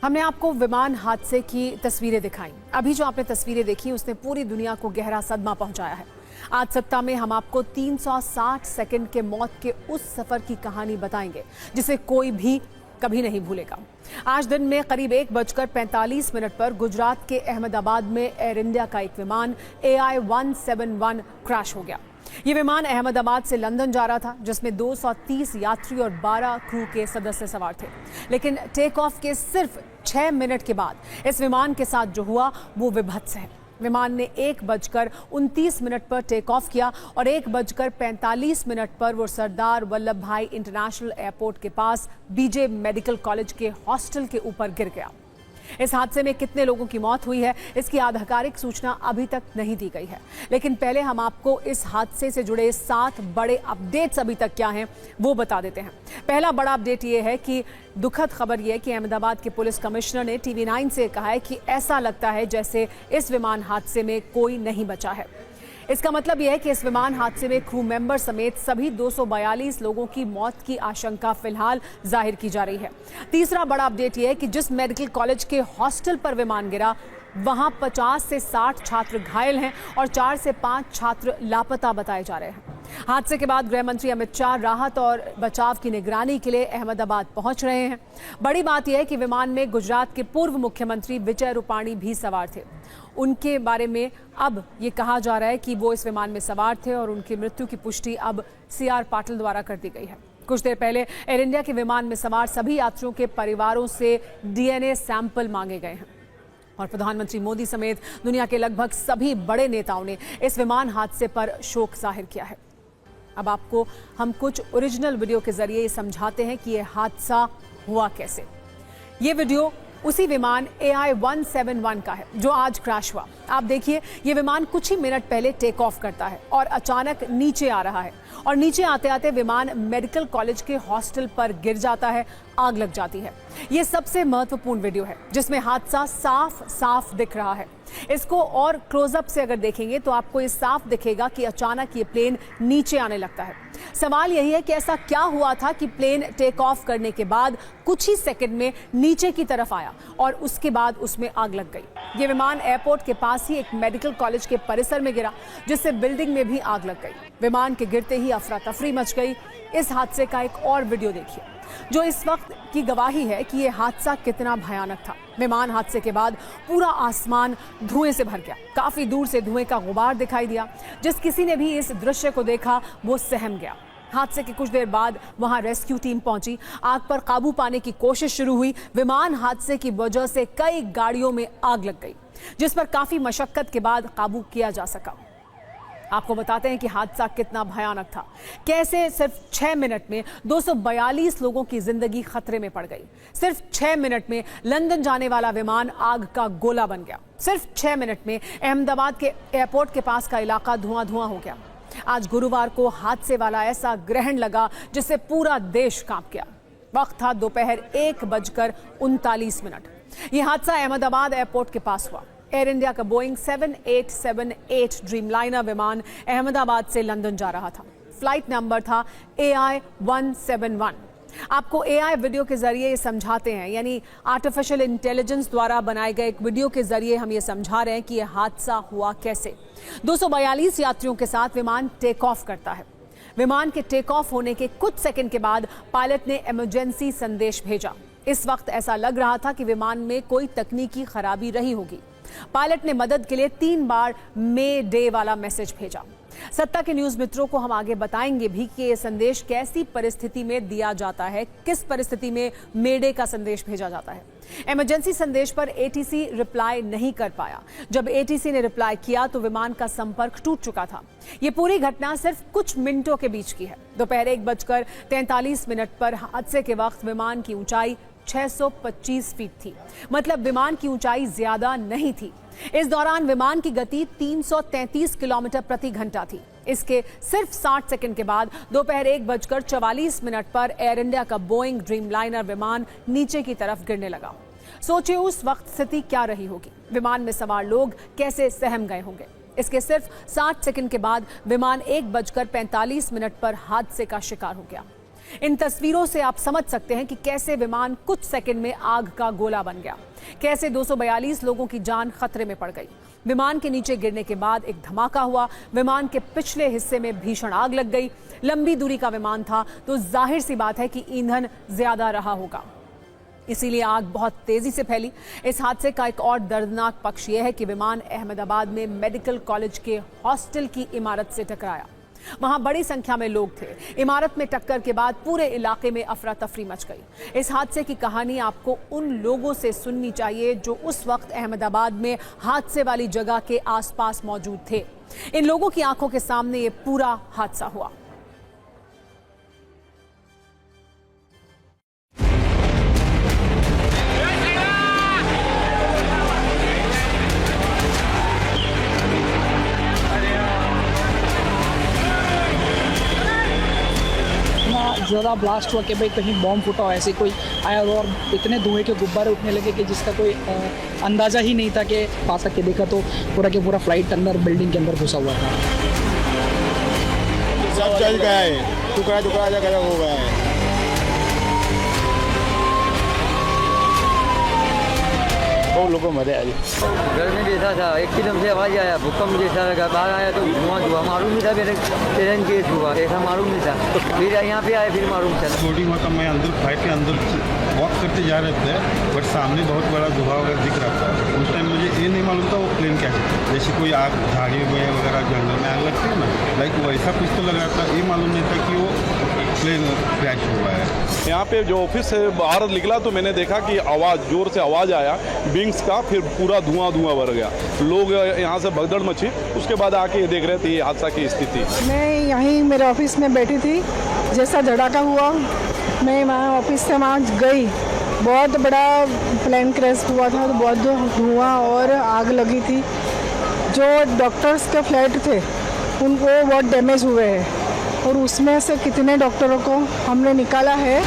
हमने आपको विमान हादसे की तस्वीरें दिखाई। अभी जो आपने तस्वीरें देखी उसने पूरी दुनिया को गहरा सदमा पहुंचाया है। आज सप्ताह में हम आपको 360 सेकंड के मौत के उस सफर की कहानी बताएंगे जिसे कोई भी कभी नहीं भूलेगा। आज दिन में करीब 1:45 पर गुजरात के अहमदाबाद में एयर इंडिया का एक विमान AI-171 क्रैश हो गया। ये विमान अहमदाबाद से लंदन जा रहा था, जिसमें 230 यात्री और 12 क्रू के सदस्य सवार थे। लेकिन टेक ऑफ के सिर्फ 6 मिनट के बाद इस विमान के साथ जो हुआ वो विभत्स है। विमान ने 1:29 पर टेक ऑफ किया और 1:45 पर वो सरदार वल्लभ भाई इंटरनेशनल एयरपोर्ट के पास बीजे मेडिकल कॉलेज के हॉस्टल के ऊपर गिर गया। इस हादसे में कितने लोगों की मौत हुई है, इसकी आधिकारिक सूचना अभी तक नहीं दी गई है। लेकिन पहले हम आपको इस हादसे से जुड़े 7 बड़े अपडेट्स अभी तक क्या हैं वो बता देते हैं। पहला बड़ा अपडेट ये है कि दुखद खबर ये है कि अहमदाबाद के पुलिस कमिश्नर ने TV9 से कहा है कि ऐसा लगता है जैसे इस विमान हादसे में कोई नहीं बचा है। इसका मतलब यह है कि इस विमान हादसे में क्रू मेंबर समेत सभी 242 लोगों की मौत की आशंका फिलहाल जाहिर की जा रही है। तीसरा बड़ा अपडेट यह है कि जिस मेडिकल कॉलेज के हॉस्टल पर विमान गिरा वहां 50 से 60 छात्र घायल हैं और 4 से 5 छात्र लापता बताए जा रहे हैं। हादसे के बाद गृह मंत्री अमित शाह राहत और बचाव की निगरानी के लिए अहमदाबाद पहुंच रहे हैं। बड़ी बात यह है कि विमान में गुजरात के पूर्व मुख्यमंत्री विजय रूपाणी भी सवार थे। उनके बारे में अब ये कहा जा रहा है कि वो इस विमान में सवार थे और उनकी मृत्यु की पुष्टि अब CR पाटिल द्वारा कर दी गई है। कुछ देर पहले एयर इंडिया के विमान में सवार सभी यात्रियों के परिवारों से DNA सैंपल मांगे गए हैं और प्रधानमंत्री मोदी समेत दुनिया के लगभग सभी बड़े नेताओं ने इस विमान हादसे पर शोक जाहिर किया है। अब आपको हम कुछ ओरिजिनल वीडियो के जरिए ये समझाते हैं कि ये हादसा हुआ कैसे। ये वीडियो उसी विमान AI-171 का है जो आज क्रैश हुआ। आप देखिए, ये विमान कुछ ही मिनट पहले टेक ऑफ करता है और अचानक नीचे आ रहा है और नीचे आते आते विमान मेडिकल कॉलेज के हॉस्टल पर गिर जाता है, आग लग जाती है। ये सबसे महत्वपूर्ण वीडियो है जिसमें हादसा साफ साफ दिख रहा है। इसको और क्लोजअप से अगर देखेंगे तो आपको ये साफ दिखेगा कि अचानक ये प्लेन नीचे आने लगता है। सवाल यही है कि ऐसा क्या हुआ था कि प्लेन टेक ऑफ करने के बाद कुछ ही सेकंड में नीचे की तरफ आया और उसके बाद उसमें आग लग गई। ये विमान एयरपोर्ट के पास ही एक मेडिकल कॉलेज के परिसर में गिरा, जिससे बिल्डिंग में भी आग लग गई। विमान के गिरते ही अफरा तफरी मच गई। इस हादसे का एक और वीडियो देखिए जो इस वक्त की गवाही है कि यह हादसा कितना भयानक था। विमान हादसे के बाद पूरा आसमान धुएं से भर गया। काफी दूर से धुएं का गुबार दिखाई दिया। जिस किसी ने भी इस दृश्य को देखा वो सहम गया। हादसे के कुछ देर बाद वहां रेस्क्यू टीम पहुंची। आग पर काबू पाने की कोशिश शुरू हुई। विमान हादसे की वजह से कई गाड़ियों में आग लग गई, जिस पर काफी मशक्कत के बाद काबू किया जा सका। आपको बताते हैं कि हादसा कितना भयानक था। कैसे सिर्फ 6 मिनट में 242 लोगों की जिंदगी खतरे में पड़ गई। सिर्फ 6 मिनट में लंदन जाने वाला विमान आग का गोला बन गया। सिर्फ 6 मिनट में अहमदाबाद के एयरपोर्ट के पास का इलाका धुआं धुआं हो गया। आज गुरुवार को हादसे वाला ऐसा ग्रहण लगा जिससे पूरा देश कांप गया। वक्त था दोपहर 1:39। यह हादसा अहमदाबाद एयरपोर्ट के पास हुआ। एयर इंडिया का बोइंग 7878 ड्रीमलाइनर विमान अहमदाबाद से लंदन जा रहा था। फ्लाइट नंबर था AI-171। आपको AI वीडियो के जरिए ये समझाते हैं, यानी आर्टिफिशियल इंटेलिजेंस द्वारा बनाए गए एक वीडियो के जरिए हम ये समझा रहे हैं कि यह हादसा हुआ कैसे। 242 यात्रियों के साथ विमान टेक ऑफ करता है। विमान के टेक ऑफ होने के कुछ सेकंड के बाद पायलट ने इमरजेंसी संदेश भेजा। इस वक्त ऐसा लग रहा था कि विमान में कोई तकनीकी खराबी रही होगी। पायलट ने मदद के लिए 3 बार मे डे वाला मैसेज भेजा। सत्ता के न्यूज मित्रों को हम आगे बताएंगे भी कि यह संदेश कैसी परिस्थिति में दिया जाता है, किस परिस्थिति में मे डे का संदेश भेजा जाता है। इमरजेंसी संदेश पर ATC रिप्लाई नहीं कर पाया। जब ATC ने रिप्लाई किया तो विमान का संपर्क टूट चुका था। ये पूरी घटना सिर्फ कुछ मिनटों के बीच की है। दोपहर 1:43 पर हादसे के वक्त विमान की ऊंचाई 625 फीट थी। मतलब विमान की ऊंचाई ज्यादा नहीं थी। इस दौरान विमान की गति 333 किलोमीटर प्रति घंटा थी। इसके सिर्फ 60 सेकंड के बाद दोपहर 1:44 पर एयर इंडिया का बोइंग ड्रीमलाइनर विमान नीचे की तरफ गिरने लगा। सोचिए उस वक्त स्थिति क्या रही होगी। विमान में सवार लोग कैसे सहम गए होंगे। इसके सिर्फ 60 सेकंड के बाद विमान 1:45 पर हादसे का शिकार हो गया। इन तस्वीरों से आप समझ सकते हैं कि कैसे विमान कुछ सेकंड में आग का गोला बन गया, कैसे 242 लोगों की जान खतरे में पड़ गई। विमान के नीचे गिरने के बाद एक धमाका हुआ, विमान के पिछले हिस्से में भीषण आग लग गई। लंबी दूरी का विमान था तो जाहिर सी बात है कि ईंधन ज्यादा रहा होगा, इसीलिए आग बहुत तेजी से फैली। इस हादसे का एक और दर्दनाक पक्ष यह है कि विमान अहमदाबाद में मेडिकल कॉलेज के हॉस्टल की इमारत से टकराया। वहां बड़ी संख्या में लोग थे। इमारत में टक्कर के बाद पूरे इलाके में अफरा तफरी मच गई। इस हादसे की कहानी आपको उन लोगों से सुननी चाहिए जो उस वक्त अहमदाबाद में हादसे वाली जगह के आसपास मौजूद थे। इन लोगों की आंखों के सामने ये पूरा हादसा हुआ। ज़्यादा ब्लास्ट हुआ कि भाई कहीं बॉम्ब फूटा हो, ऐसे कोई आया और इतने धुएं के गुब्बारे उठने लगे कि जिसका कोई अंदाज़ा ही नहीं था कि पास के देखा तो पूरा के पूरा फ्लाइट अंदर बिल्डिंग के अंदर घुसा हुआ था। सब जल गया है, टुकड़ा टुकड़ा जगह हो गया है। बहुत लोगों मरे आज। घर में जैसा था एकदम से आवाज़ आया, भूकंप जैसा लगा। बाहर आया तो धुआं मालूम नहीं था, मेरे ट्रेन केस हुआ ऐसा मालूम नहीं था। तो फिर यहाँ पे आए, फिर मालूम चला। छोटी मतलब मैं अंदर फ्लाइट के अंदर वॉक करते जा रहे थे, बट सामने बहुत बड़ा धुआं वगैरह दिख रहा था। उस टाइम मुझे ये नहीं मालूम था वो प्लेन क्या है, जैसे कोई आग झाड़ी हुए वगैरह जंगल में आग लगती है ना, लाइक वैसा कुछ तो लग रहा था। ये मालूम नहीं था कि वो प्लेन क्रैश हुआ है। यहाँ पे जो ऑफिस से बाहर निकला तो मैंने देखा कि आवाज़ जोर से आवाज़ आया विंग्स का, फिर पूरा धुआं भर गया। लोग यहाँ से भगदड़ मची। उसके बाद आके ये देख रहे थे ये हादसा की स्थिति। मैं यहीं मेरे ऑफिस में बैठी थी, जैसा धड़ाका हुआ मैं वहाँ ऑफिस से वहाँ गई। बहुत बड़ा प्लेन क्रैश हुआ था, तो बहुत धुआं और आग लगी थी। जो डॉक्टर्स के फ्लैट थे उनको बहुत डैमेज हुए हैं और उसमें से कितने डॉक्टरों को हमने निकाला है